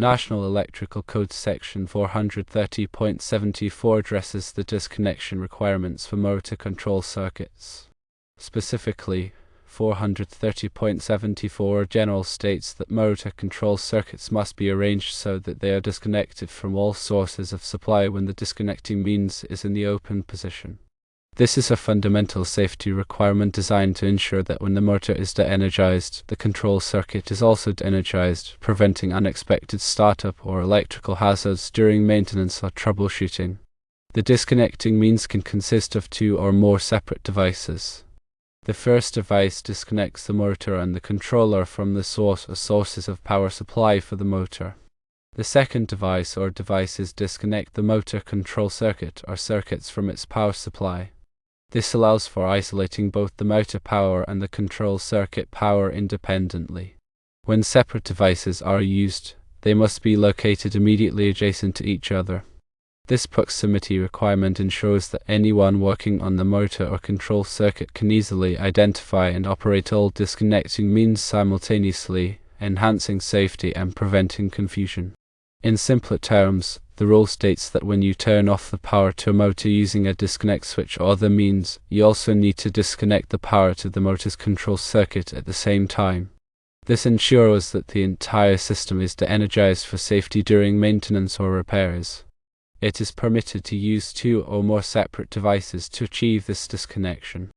National Electrical Code Section 430.74 addresses the disconnection requirements for motor control circuits. Specifically, 430.74 general states that motor control circuits must be arranged so that they are disconnected from all sources of supply when the disconnecting means is in the open position. This is a fundamental safety requirement designed to ensure that when the motor is de-energized, the control circuit is also de-energized, preventing unexpected startup or electrical hazards during maintenance or troubleshooting. The disconnecting means can consist of two or more separate devices. The first device disconnects the motor and the controller from the source or sources of power supply for the motor. The second device or devices disconnect the motor control circuit or circuits from its power supply. This allows for isolating both the motor power and the control circuit power independently. When separate devices are used, they must be located immediately adjacent to each other. This proximity requirement ensures that anyone working on the motor or control circuit can easily identify and operate all disconnecting means simultaneously, enhancing safety and preventing confusion. In simpler terms, the rule states that when you turn off the power to a motor using a disconnect switch or other means, you also need to disconnect the power to the motor's control circuit at the same time. This ensures that the entire system is de-energized for safety during maintenance or repairs. It is permitted to use two or more separate devices to achieve this disconnection.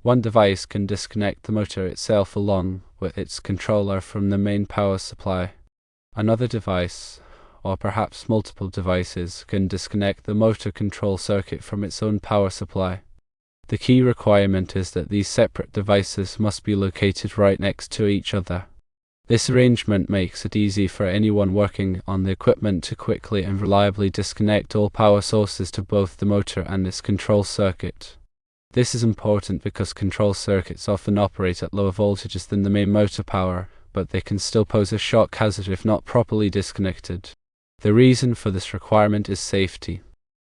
One device can disconnect the motor itself along with its controller from the main power supply. Another device, or perhaps multiple devices, can disconnect the motor control circuit from its own power supply. The key requirement is that these separate devices must be located right next to each other. This arrangement makes it easy for anyone working on the equipment to quickly and reliably disconnect all power sources to both the motor and its control circuit. This is important because control circuits often operate at lower voltages than the main motor power, but they can still pose a shock hazard if not properly disconnected. The reason for this requirement is safety.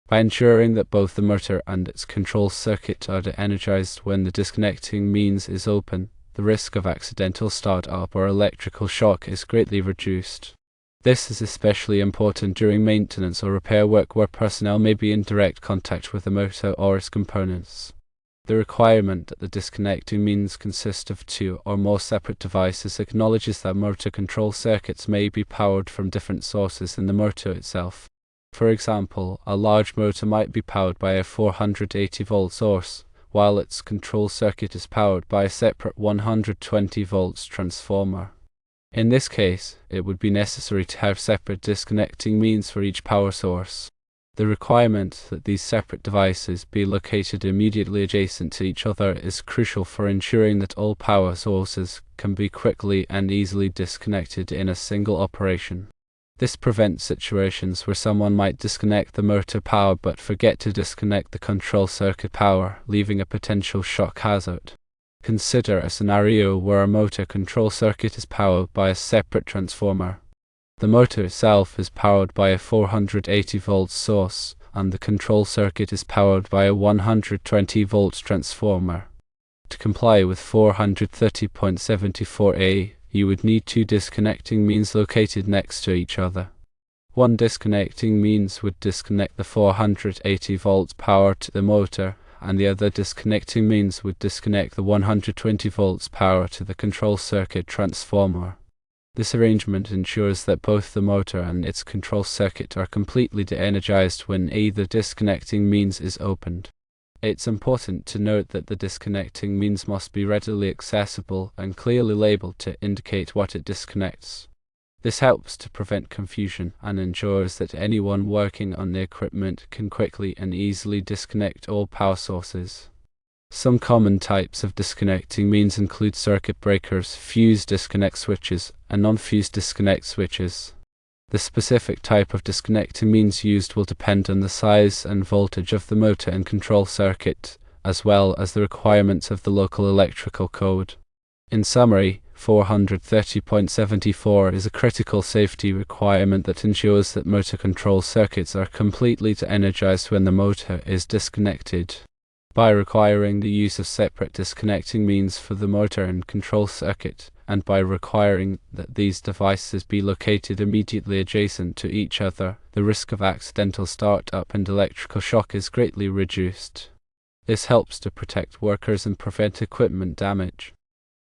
By ensuring that both the motor and its control circuit are de-energized when the disconnecting means is open, the risk of accidental start-up or electrical shock is greatly reduced. This is especially important during maintenance or repair work where personnel may be in direct contact with the motor or its components. The requirement that the disconnecting means consist of two or more separate devices acknowledges that motor control circuits may be powered from different sources than the motor itself. For example, a large motor might be powered by a 480-volt source, while its control circuit is powered by a separate 120 volts transformer. In this case, it would be necessary to have separate disconnecting means for each power source. The requirement that these separate devices be located immediately adjacent to each other is crucial for ensuring that all power sources can be quickly and easily disconnected in a single operation. This prevents situations where someone might disconnect the motor power but forget to disconnect the control circuit power, leaving a potential shock hazard. Consider a scenario where a motor control circuit is powered by a separate transformer. The motor itself is powered by a 480 volts source, and the control circuit is powered by a 120 volts transformer. To comply with 430.74a, you would need two disconnecting means located next to each other. One disconnecting means would disconnect the 480 volts power to the motor, and the other disconnecting means would disconnect the 120 volts power to the control circuit transformer. This arrangement ensures that both the motor and its control circuit are completely de-energized when either disconnecting means is opened. It's important to note that the disconnecting means must be readily accessible and clearly labeled to indicate what it disconnects. This helps to prevent confusion and ensures that anyone working on the equipment can quickly and easily disconnect all power sources. Some common types of disconnecting means include circuit breakers, fuse disconnect switches, and non-fuse disconnect switches. The specific type of disconnecting means used will depend on the size and voltage of the motor and control circuit, as well as the requirements of the local electrical code. In summary, 430.74 is a critical safety requirement that ensures that motor control circuits are completely de-energized when the motor is disconnected. By requiring the use of separate disconnecting means for the motor and control circuit, and by requiring that these devices be located immediately adjacent to each other, the risk of accidental start-up and electrical shock is greatly reduced. This helps to protect workers and prevent equipment damage.